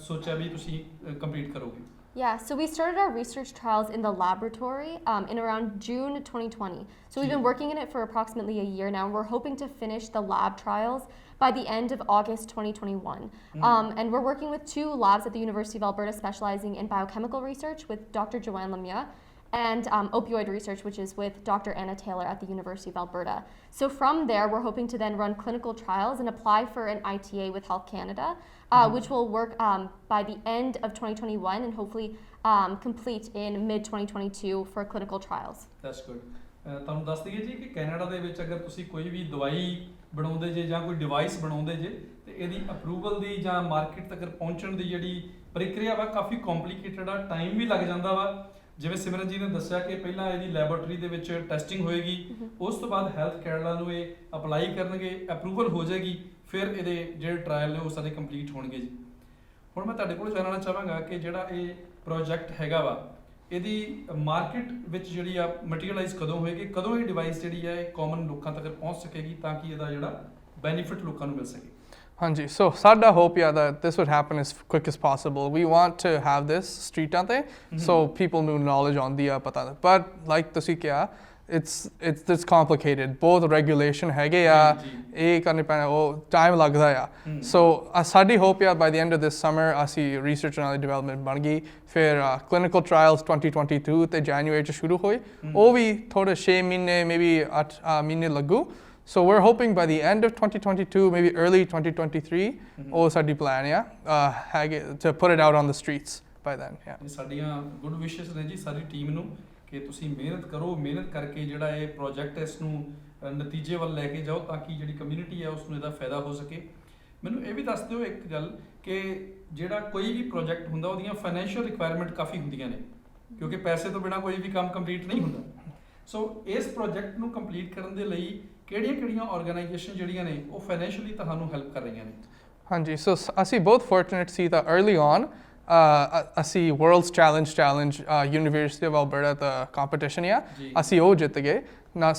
ਸੋਚਿਆ ਵੀ ਤੁਸੀਂ ਕੰਪਲੀਟ ਕਰੋਗੇ Yeah, so we started our research trials in the laboratory in around June 2020. So we've been working in it for approximately a year now, and we're hoping to finish the lab trials by the end of August 2021. And we're working with 2 labs at the University of Alberta specializing in biochemical research with Dr. Joanne Lemieux, and opioid research, which is with Dr. Anna Taylor at the University of Alberta. So from there, we're hoping to then run clinical trials and apply for an ITA with Health Canada, which will work by the end of 2021 and hopefully complete in mid-2022 for clinical trials. That's good. ਤੁਹਾਨੂੰ ਦੱਸ ਦਈਏ ਜੀ ਕਿ Canada ਦੇ ਵਿੱਚ ਅਗਰ ਤੁਸੀਂ ਕੋਈ ਵੀ ਦਵਾਈ ਬਣਾਉਂਦੇ ਜੇ ਜਾਂ ਕੋਈ ਡਿਵਾਈਸ ਬਣਾਉਂਦੇ ਜੇ ਤੇ ਇਹਦੀ ਅਪਰੂਵਲ ਦੀ ਜਾਂ ਮਾਰਕੀਟ ਤੱਕ ਪਹੁੰਚਣ ਦੀ ਜਿਹੜੀ ਪ੍ਰਕਿਰਿਆ ਵਾ ਕਾਫੀ ਕੰਪਲਿਕੇਟਡ ਆ, ਟਾਈਮ ਵੀ ਲੱਗ ਜਾਂਦਾ ਵਾ। ਜਿਵੇਂ ਸਿਮਰਨ ਜੀ ਨੇ ਦੱਸਿਆ ਕਿ ਪਹਿਲਾਂ ਇਹਦੀ ਲੈਬੋਰੇਟਰੀ ਦੇ ਵਿੱਚ ਟੈਸਟਿੰਗ ਹੋਏਗੀ, ਉਸ ਤੋਂ ਬਾਅਦ ਹੈਲਥ ਕੈਨੇਡਾ ਨੂੰ ਇਹ ਅਪਲਾਈ ਕਰਨਗੇ, ਅਪਰੂਵਲ ਹੋ ਜਾਏਗੀ, ਫਿਰ ਇਹਦੇ ਜਿਹੜੇ ਟਰਾਇਲ ਨੇ ਉਹ ਸਾਰੇ ਕੰਪਲੀਟ ਹੋਣਗੇ ਜੀ। ਹੁਣ ਮੈਂ ਤੁਹਾਡੇ ਕੋਲ ਜਾਣਨਾ ਚਾਹਾਂਗਾ ਕਿ ਜਿਹੜਾ ਇਹ ਪ੍ਰੋਜੈਕਟ ਹੈਗਾ ਵਾ ਇਹਦੀ ਮਾਰਕੀਟ ਵਿੱਚ ਜਿਹੜੀ ਆ ਮਟੀਰੀਅਲਾਈਜ਼ ਕਦੋਂ ਹੋਏਗੀ, ਕਦੋਂ ਇਹ ਡਿਵਾਈਸ ਜਿਹੜੀ ਆ ਇਹ ਕਾਮਨ ਲੋਕਾਂ ਤੱਕ ਪਹੁੰਚ ਸਕੇਗੀ ਤਾਂ ਕਿ ਇਹਦਾ ਜਿਹੜਾ ਬੈਨੀਫਿਟ ਲੋਕਾਂ ਨੂੰ ਮਿਲ ਸਕੇ। Hanji, so sada hope that this would happen as quick as possible. We want to have this street ante, so people know knowledge on the pata. But like tusi kya, it's complicated. Both regulation hege ya, karne paina oh time lagda ya. So sadi hope by the end of this summer asi research and development ban gayi. Fir clinical trials 2022 te January ch shuru hoye. Oh vi thoda 6 mahine maybe 8 mahine lagu. So we're hoping by the end of 2022, maybe early 2023, ਉਹ ਸਾਡੀ plan ਹੈਗੇ to put it out on the streets by then. Yeah. ਸਾਡੀਆਂ good ਵਿਸ਼ੇਸ ਨੇ ਜੀ ਸਾਰੀ team ਨੂੰ ਕਿ ਤੁਸੀਂ ਮਿਹਨਤ ਕਰੋ, ਮਿਹਨਤ ਕਰਕੇ ਜਿਹੜਾ ਇਹ ਪ੍ਰੋਜੈਕਟ ਹੈ ਇਸ ਨੂੰ ਨਤੀਜੇ ਵੱਲ ਲੈ ਕੇ ਜਾਓ ਤਾਂ ਕਿ ਜਿਹੜੀ ਕਮਿਊਨਿਟੀ ਹੈ ਉਸ ਨੂੰ ਇਹਦਾ ਫਾਇਦਾ ਹੋ ਸਕੇ। ਮੈਨੂੰ ਇਹ ਵੀ ਦੱਸ ਦਿਓ ਇੱਕ ਗੱਲ ਕਿ ਜਿਹੜਾ ਕੋਈ ਵੀ ਪ੍ਰੋਜੈਕਟ ਹੁੰਦਾ ਉਹਦੀਆਂ ਫਾਈਨੈਂਸ਼ੀਅਲ ਰਿਕੁਆਇਰਮੈਂਟ ਕਾਫੀ ਹੁੰਦੀਆਂ ਨੇ ਕਿਉਂਕਿ ਪੈਸੇ ਤੋਂ ਬਿਨਾਂ ਕੋਈ ਵੀ ਕੰਮ ਕੰਪਲੀਟ ਨਹੀਂ ਹੁੰਦਾ। ਸੋ ਇਸ ਪ੍ਰੋਜੈਕਟ ਨੂੰ ਕੰਪਲੀਟ ਕਰਨ ਦੇ ਲਈ ਕਿਹੜੀਆਂ ਆਰਗੇਨਾਈਜੇਸ਼ਨ ਜਿਹੜੀਆਂ ਨੇ ਉਹ ਫਾਈਨੈਂਸ਼ੀਅਲੀ ਤੁਹਾਨੂੰ ਹੈਲਪ ਕਰ ਰਹੀਆਂ ਨੇ? ਹਾਂਜੀ, ਸੋ ਅਸੀਂ ਬਹੁਤ ਫੋਰਚੂਨੇਟ ਸੀ ਤਾਂ अर्ਲੀ ਔਨ ਅਸੀਂ world's challenge university of Alberta the competition ਆ, ਅਸੀਂ ਉਹ ਜਿੱਤ ਗਏ ਨਾ।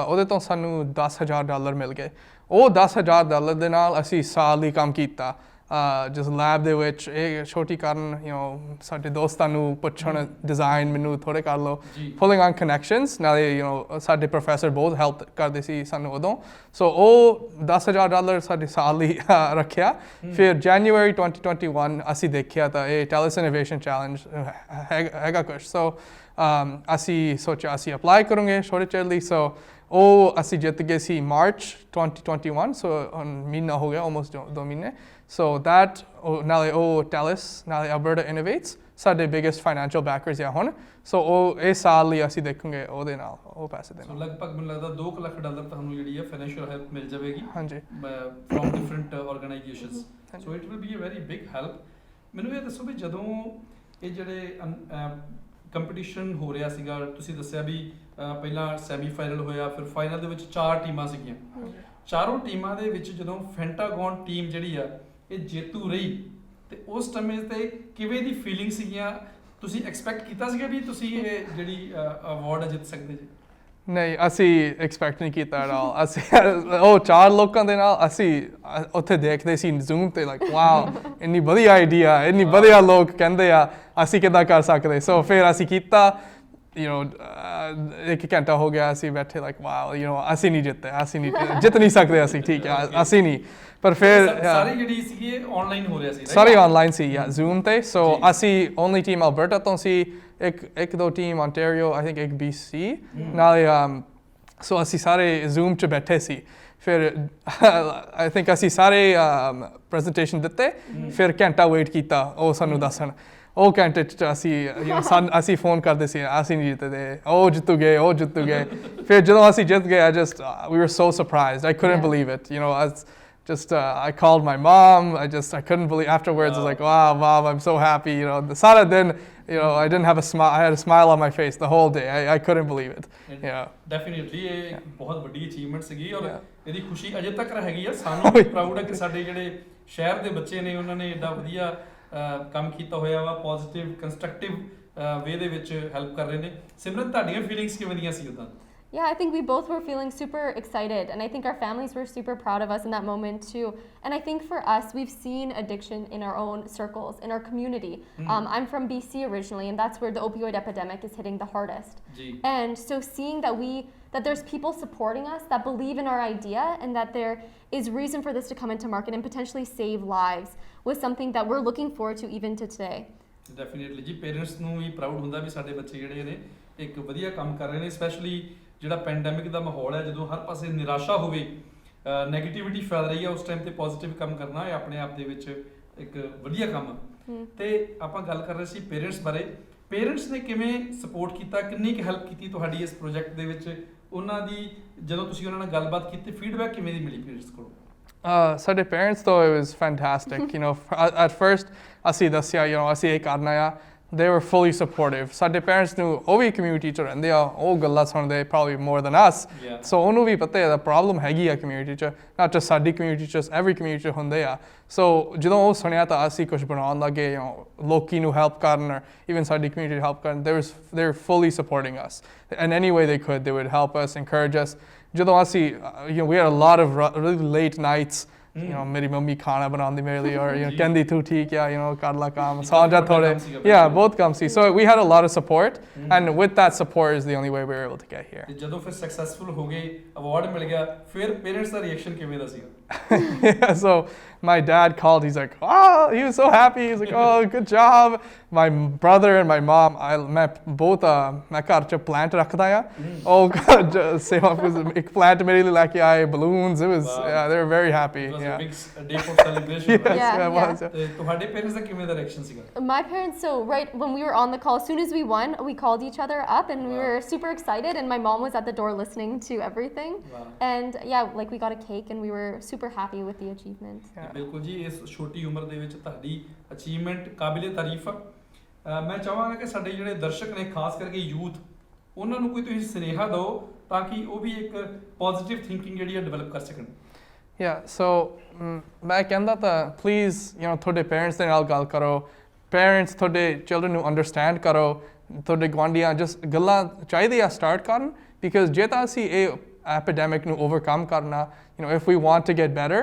ਉਹਦੇ ਤੋਂ ਸਾਨੂੰ $10,000 ਮਿਲ ਗਏ। ਉਹ $10,000 ਦੇ ਨਾਲ ਅਸੀਂ ਸਾਲ ਲਈ ਕੰਮ ਕੀਤਾ ਜਿਸ ਲੈਬ ਦੇ ਵਿੱਚ। ਇਹ ਛੋਟੀ ਕਾਰਨ ਸਾਡੇ ਦੋਸਤਾਂ ਨੂੰ ਪੁੱਛਣ ਡਿਜ਼ਾਈਨ ਮੈਨੂੰ ਥੋੜ੍ਹੇ ਕਰ ਲਓ, ਪੁਲਿੰਗ ਔਨ ਕਨੈਕਸ਼ਨਸ ਨਾਲੇ ਸਾਡੇ ਪ੍ਰੋਫੈਸਰ ਬਹੁਤ ਹੈਲਪ ਕਰਦੇ ਸੀ ਸਾਨੂੰ ਉਦੋਂ। ਸੋ ਉਹ $10,000 ਸਾਡੇ ਸਾਲ ਲਈ ਰੱਖਿਆ। ਫਿਰ ਜਨਵਰੀ 2021 ਅਸੀਂ ਦੇਖਿਆ ਤਾਂ ਇਹ ਟੈਲਸ ਇਨੋਵੇਸ਼ਨ ਚੈਲੰਜ ਹੈਗਾ ਕੁਛ। ਸੋ ਅਸੀਂ ਸੋਚਿਆ ਅਸੀਂ ਅਪਲਾਈ ਕਰਾਂਗੇ ਛੋਟੇ ਚਿਰ ਲਈ। ਸੋ ਉਹ ਅਸੀਂ ਜਿੱਤ ਗਏ ਸੀ ਮਾਰਚ 2021। ਸੋ ਹੁਣ ਮਹੀਨਾ ਹੋ ਗਿਆ, ਆਲਮੋਸਟ 2 ਮਹੀਨੇ। So that ਨਾਲੇ ਉਹ ਟੈਲਸ ਨਾਲੇ ਅਲਬਰਟਾ ਇਨੋਵੇਟਸ ਸਾਡੇ ਬਿਗੇਸਟ ਫਾਈਨੈਂਸ਼ੀਅਲ ਬੈਕਰਸ ਆ ਹੁਣ। ਸੋ ਉਹ ਇਸ ਸਾਲ ਲਈ ਅਸੀਂ ਦੇਖਾਂਗੇ ਉਹਦੇ ਨਾਲ ਉਹ ਪੈਸੇ ਦੇ ਨਾਲ। ਸੋ ਲਗਭਗ ਮੈਨੂੰ ਲੱਗਦਾ $2 ਲੱਖ ਤੁਹਾਨੂੰ ਜਿਹੜੀ ਹੈ ਫਾਈਨੈਂਸ਼ੀਅਲ ਹੈਲਪ ਮਿਲ ਜਾਵੇਗੀ। ਹਾਂਜੀ, from different organisations. So it will be a very big help. ਮੈਨੂੰ ਇਹ ਦੱਸੋ ਵੀ ਜਦੋਂ ਇਹ ਜਿਹੜੇ ਕੰਪੀਟੀਸ਼ਨ ਹੋ ਰਿਹਾ ਸੀਗਾ, ਤੁਸੀਂ ਦੱਸਿਆ ਵੀ ਪਹਿਲਾਂ ਸੈਮੀਫਾਈਨਲ ਹੋਇਆ, ਫਿਰ ਫਾਈਨਲ ਦੇ ਵਿੱਚ 4 ਟੀਮਾਂ ਸੀਗੀਆਂ। ਚਾਰੋਂ ਟੀਮਾਂ ਦੇ ਵਿੱਚ ਜਦੋਂ ਫੈਂਟਾਗਨ ਟੀਮ ਜਿਹੜੀ ਆ ਇਹ ਜੇਤੂ ਰਹੀ ਤੇ ਉਸ ਸਮੇਂ ਤੇ ਕਿਵੇਂ ਦੀ ਫੀਲਿੰਗ ਸੀਗੀਆਂ? ਤੁਸੀਂ ਐਕਸਪੈਕਟ ਕੀਤਾ ਸੀਗਾ ਵੀ ਤੁਸੀਂ ਇਹ ਜਿਹੜੀ ਅਵਾਰਡ ਜਿੱਤ ਸਕਦੇ ਜੀ? ਨਹੀਂ, ਅਸੀਂ ਐਕਸਪੈਕਟ ਨਹੀਂ ਕੀਤਾ ਐਟ ਆਲ। ਅਸੀਂ ਉਹ 4 ਲੋਕਾਂ ਦੇ ਨਾਲ ਅਸੀਂ ਉੱਥੇ ਦੇਖਦੇ ਸੀ ਜ਼ੂਮ ਤੇ ਲਾਈਕ ਵਾਓ ਇੰਨੀ ਵਧੀਆ ਆਈਡੀਆ, ਇੰਨੀ ਵਧੀਆ ਲੋਕ ਕਹਿੰਦੇ ਆ, ਅਸੀਂ ਕਿੱਦਾਂ ਕਰ ਸਕਦੇ। ਸੋ ਫਿਰ ਅਸੀਂ ਕੀਤਾ। 1 ਘੰਟਾ ਹੋ ਗਿਆ ਅਸੀਂ ਬੈਠੇ ਲਾਈਕ ਵਾਓ ਅਸੀਂ ਨਹੀਂ ਜਿੱਤ ਨਹੀਂ ਸਕਦੇ ਅਸੀਂ, ਠੀਕ ਹੈ ਅਸੀਂ ਨਹੀਂ। ਪਰ ਫਿਰ ਸਾਰੀ ਜਿਹੜੀ ਸੀ ਇਹ ਆਨਲਾਈਨ ਹੋ ਰਿਹਾ ਸੀ? ਸਾਰੀ ਆਨਲਾਈਨ ਸੀ ਜ਼ੂਮ ਤੇ। ਸੋ ਅਸੀਂ ਓਨਲੀ ਟੀਮ ਅਲਬਰਟਾ ਤੋਂ ਸੀ, ਇੱਕ ਦੋ ਟੀਮ ontario, I think ਇੱਕ BC ਨਾਲੇ। ਸੋ ਅਸੀਂ ਸਾਰੇ ਜ਼ੂਮ 'ਚ ਬੈਠੇ ਸੀ। ਫਿਰ I think ਅਸੀਂ ਸਾਰੇ ਪ੍ਰੈਜੈਂਟੇਸ਼ਨ ਦਿੱਤੇ, ਫਿਰ ਘੰਟਾ ਵੇਟ ਕੀਤਾ ਉਹ ਸਾਨੂੰ ਦੱਸਣ। ਉਹ ਘੰਟੇ 'ਚ ਅਸੀਂ ਫੋਨ ਕਰਦੇ ਸੀ ਅਸੀਂ ਨਹੀਂ ਜਿੱਤਦੇ, ਉਹ ਜਿੱਤੂ ਗਏ। ਫਿਰ ਜਦੋਂ ਅਸੀਂ ਜਿੱਤ ਗਏ we were so surprised, I couldn't believe it. I called my mom. I couldn't believe. Afterwards, I was like, "Wow, Mom, I'm so happy." The Sara then, I didn't have a smile. I had a smile on my face the whole day. I couldn't believe it. Definitely, ਇਹ ਬਹੁਤ ਵੱਡੀ achievement ਸੀਗੀ ਔਰ ਇਹਦੀ ਖੁਸ਼ੀ ਅਜੇ ਤੱਕ ਰਹੇਗੀ ਆ। ਸਾਨੂੰ ਵੀ ਪ੍ਰਾਊਡ ਹੈ ਕਿ ਸਾਡੇ ਜਿਹੜੇ ਸ਼ਹਿਰ ਦੇ ਬੱਚੇ ਨੇ ਉਹਨਾਂ ਨੇ ਏਡਾ ਵਧੀਆ ਕੰਮ ਕੀਤਾ ਹੋਇਆ ਵਾ, ਪੋਜ਼ਿਟਿਵ ਕੰਸਟਰਕਟਿਵ ਵੇ ਦੇ ਵਿੱਚ ਹੈਲਪ ਕਰ ਰਹੇ ਨੇ। ਸਿਮਰਨ, ਤੁਹਾਡੀਆਂ ਫੀਲਿੰਗਸ ਕਿਵੇਂ ਦੀਆਂ ਸੀ ਉਦੋਂ? Yeah, I think we both were feeling super excited, and I think our families were super proud of us in that moment too. And I think for us, we've seen addiction in our own circles, in our community. I'm from BC originally, and that's where the opioid epidemic is hitting the hardest. And so seeing that there's people supporting us that believe in our idea and that there is reason for this to come into market and potentially save lives was something that we're looking forward to even to today. Definitely ਜੀ parents ਨੂੰ ਵੀ proud ਹੁੰਦਾ ਵੀ ਸਾਡੇ ਬੱਚੇ ਜਿਹੜੇ ਨੇ ਇੱਕ ਵਧੀਆ ਕੰਮ ਕਰ ਰਹੇ ਨੇ ਸਪੈਸ਼ਲੀ ਜਿਹੜਾ ਪੈਂਡੈਮਿਕ ਦਾ ਮਾਹੌਲ ਹੈ ਜਦੋਂ ਹਰ ਪਾਸੇ ਨਿਰਾਸ਼ਾ ਹੋਵੇ ਨੈਗੇਟਿਵਿਟੀ ਫੈਲ ਰਹੀ ਹੈ ਉਸ ਟਾਈਮ ਤੇ ਪੋਜ਼ਿਟਿਵ ਕੰਮ ਕਰਨਾ ਇਹ ਆਪਣੇ ਆਪ ਦੇ ਵਿੱਚ ਇੱਕ ਵਧੀਆ ਕੰਮ ਹੈ ਤੇ ਆਪਾਂ ਗੱਲ ਕਰ ਰਹੇ ਸੀ ਪੇਰੈਂਟਸ ਬਾਰੇ ਪੇਰੈਂਟਸ ਨੇ ਕਿਵੇਂ ਸਪੋਰਟ ਕੀਤਾ ਕਿੰਨੀ ਕੁ ਹੈਲਪ ਕੀਤੀ ਤੁਹਾਡੀ ਇਸ ਪ੍ਰੋਜੈਕਟ ਦੇ ਵਿੱਚ ਉਹਨਾਂ ਦੀ ਜਦੋਂ ਤੁਸੀਂ ਉਹਨਾਂ ਨਾਲ ਗੱਲਬਾਤ ਕੀਤੀ ਫੀਡਬੈਕ ਕਿਵੇਂ ਦੀ ਮਿਲੀ ਪੇਰੈਂਟਸ ਕੋਲੋਂ ਸਾਡੇ parents though it was fantastic you know at first ਅਸੀਂ ਦੱਸਿਆ you know ਅਸੀਂ ਇਹ ਕਰਨਾ ਆ they were fully supportive ਸਾਡੇ parents ਨੂੰ ਉਹ ਵੀ community ਚ ਰਹਿੰਦੇ ਆ ਉਹ ਗੱਲਾਂ ਸੁਣਦੇ probably more than us so ਉਹਨੂੰ ਵੀ ਪਤਾ ਹੈ problem ਹੈਗੀ ਆ community ਚ not just ਸਾਡੀ community ਚ every community ਚ ਹੁੰਦੇ ਆ so ਜਦੋਂ ਉਹ ਸੁਣਿਆ ਤਾਂ ਅਸੀਂ ਕੁਝ ਬਣਾਉਣ ਲੱਗੇ you know ਲੋਕੀ ਨੂੰ help ਕਰਨ or even ਸਾਡੀ community help ਕਰਨ they were fully supporting us in any way they could they would help us encourage us ਜਦੋਂ ਅਸੀਂ you know we had a lot of really late nights you know ਮੇਰੀ mummy ਖਾਣਾ ਬਣਾਉਂਦੀ ਮੇਰੇ ਲਈ or you know ਕਹਿੰਦੀ ਤੂੰ ਠੀਕ ਆ you know ਕਰ ਲਾ ਕੰਮ ਸੌਂ ਜਾ ਥੋੜੇ yeah both ਕੰਮ ਸੀ so we had a lot of support and with that support is the only way we were able to get here ਜਦੋਂ ਫਿਰ ਸਕਸੈਸਫੁਲ ਹੋ ਗਏ ਅਵਾਰਡ ਮਿਲ ਗਿਆ ਫਿਰ ਪੇਰੈਂਟਸ ਦਾ ਰਿਐਕਸ਼ਨ ਕਿਵੇਂ ਦਾ ਸੀਗਾ yeah, so my dad called he's like oh he was so happy he's like oh good job my brother and my mom ਮੈਂ both ਮੈਂ ਘਰ ਚ plant ਰੱਖਦਾ ਆ ਉਹ ਸੇਵਾ ਇੱਕ plant ਮੇਰੇ ਲਈ ਲੈ ਕੇ ਆਏ balloons it was yeah they were very happy it was yeah a big day for celebration yes, Yeah, it was ਤੇ ਤੁਹਾਡੇ ਪੇਰੈਂਟਸ ਦਾ ਕਿਵੇਂ ਦਾ ਰਿਐਕਸ਼ਨ ਸੀਗਾ My parents, so right when we were on the call, as soon as we won, we called each other up and we were super excited, and my mom was at the door listening to everything. And yeah, like we got a cake and we were super happy with the achievement. ਬਿਲਕੁਲ ਜੀ ਇਸ ਛੋਟੀ ਉਮਰ ਦੇ ਵਿੱਚ ਤੁਹਾਡੀ achievement ਕਾਬਿਲੇ ਤਾਰੀਫ ਆ ਮੈਂ ਚਾਹਾਂਗਾ ਕਿ ਸਾਡੇ ਜਿਹੜੇ ਦਰਸ਼ਕ ਨੇ ਖਾਸ ਕਰਕੇ ਯੂਥ ਉਹਨਾਂ ਨੂੰ ਕੋਈ ਤੁਸੀਂ ਸੁਨੇਹਾ ਦਿਓ ਤਾਂ ਕਿ ਉਹ ਵੀ ਇੱਕ ਪੋਜ਼ਿਟਿਵ ਥਿੰਕਿੰਗ ਜਿਹੜੀ ਹੈ ਡਿਵੈਲਪ ਕਰ ਸਕਣ Yeah, so ਮੈਂ ਕਹਿੰਦਾ ਤਾਂ please you know ਤੁਹਾਡੇ parents ਦੇ ਨਾਲ ਗੱਲ ਕਰੋ parents ਤੁਹਾਡੇ children ਨੂੰ understand ਕਰੋ ਤੁਹਾਡੇ ਗੁਆਂਢੀਆਂ just ਗੱਲਾਂ ਚਾਹੀਦੇ ਆ start ਕਰਨ because ਜੇ ਤਾਂ ਅਸੀਂ ਇਹ epidemic ਨੂੰ overcome ਕਰਨਾ you know if we want to get better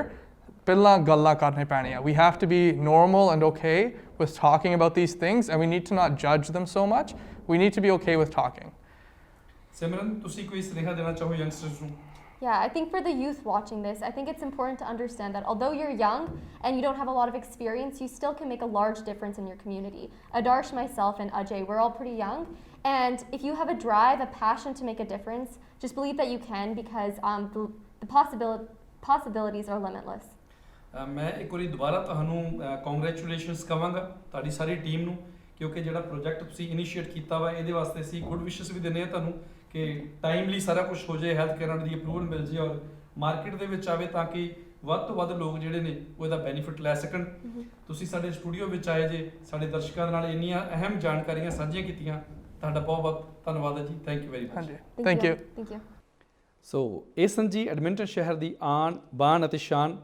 ਪਹਿਲਾਂ ਗੱਲਾਂ ਕਰਨੇ ਪੈਣੀਆਂ we have to be normal and okay with talking about these things and we need to not judge them so much we need to be okay with talking ਸਿਮਰਨ ਤੁਸੀਂ ਕੋਈ ਸੁਨੇਹਾ ਦੇਣਾ ਚਾਹੋ youngsters ਨੂੰ Yeah, I think for the youth watching this, I think it's important to understand that although you're young and you don't have a lot of experience, you still can make a large difference in your community. Adarsh, myself, and Ajay, we're all pretty young. And if you have a drive, a passion to make a difference, just believe that you can because the possibilities are limitless. ਮੈਂ ਇੱਕ ਵਾਰੀ ਦੁਬਾਰਾ ਤੁਹਾਨੂੰ congratulations ਕਵਾਂਗਾ ਤੁਹਾਡੀ ਸਾਰੀ team ਨੂੰ ਕਿਉਂਕਿ ਜਿਹੜਾ project ਤੁਸੀਂ ਇਨੀਸ਼ੀਏਟ ਕੀਤਾ ਵਾ ਇਹਦੇ ਵਾਸਤੇ ਅਸੀਂ ਗੁੱਡ ਵਿਸ਼ੇਸ ਵੀ ਦਿੰਦੇ ਆ ਤੁਹਾਨੂੰ ਕਿ ਟਾਈਮਲੀ ਸਾਰਾ ਕੁਝ ਹੋ ਜਾਏ ਹੈਲਥ ਕੇਅਰ ਦੀ ਅਪਰੂਵਲ ਮਿਲ ਜੇ ਔਰ ਮਾਰਕੀਟ ਦੇ ਵਿੱਚ ਆਵੇ ਤਾਂ ਕਿ ਵੱਧ ਤੋਂ ਵੱਧ ਲੋਕ ਜਿਹੜੇ ਨੇ ਉਹ ਇਹਦਾ ਬੈਨੀਫਿਟ ਲੈ ਸਕਣ ਤੁਸੀਂ ਸਾਡੇ ਸਟੂਡੀਓ ਵਿੱਚ ਆਏ ਜੇ ਸਾਡੇ ਦਰਸ਼ਕਾਂ ਨਾਲ ਇੰਨੀਆਂ ਅਹਿਮ ਜਾਣਕਾਰੀਆਂ ਸਾਂਝੀਆਂ ਕੀਤੀਆਂ ਤੁਹਾਡਾ ਬਹੁਤ ਬਹੁਤ ਧੰਨਵਾਦ ਹੈ ਜੀ thank you very much thank you Thank you. ਸੋ ਇਹ ਸਨ ਜੀ ਐਡਮਿੰਟਨ ਸ਼ਹਿਰ ਦੀ ਆਨ ਬਾਨ ਅਤੇ ਸ਼ਾਨ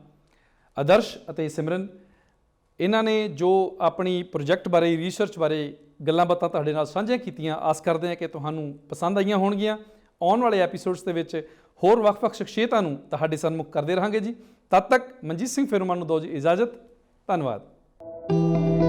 ਆਦਰਸ਼ ਅਤੇ ਸਿਮਰਨ ਇਹਨਾਂ ਨੇ ਜੋ ਆਪਣੀ ਪ੍ਰੋਜੈਕਟ ਬਾਰੇ ਰਿਸਰਚ ਬਾਰੇ ਗੱਲਾਂ ਬਾਤਾਂ ਤੁਹਾਡੇ ਨਾਲ ਸਾਂਝੀਆਂ ਕੀਤੀਆਂ ਆਸ ਕਰਦੇ ਹਾਂ ਕਿ ਤੁਹਾਨੂੰ ਪਸੰਦ ਆਈਆਂ ਹੋਣਗੀਆਂ ਆਉਣ ਵਾਲੇ ਐਪੀਸੋਡਸ ਦੇ ਵਿੱਚ ਹੋਰ ਵੱਖ-ਵੱਖ ਸ਼ਖਸੀਅਤਾਂ ਨੂੰ ਤੁਹਾਡੇ ਸਨਮੁਖ ਕਰਦੇ ਰਹਾਂਗੇ ਜੀ ਤਦ ਤੱਕ ਮਨਜੀਤ ਸਿੰਘ ਫਿਰਮਾਨ ਨੂੰ ਦਿਓ ਜੀ ਇਜਾਜ਼ਤ ਧੰਨਵਾਦ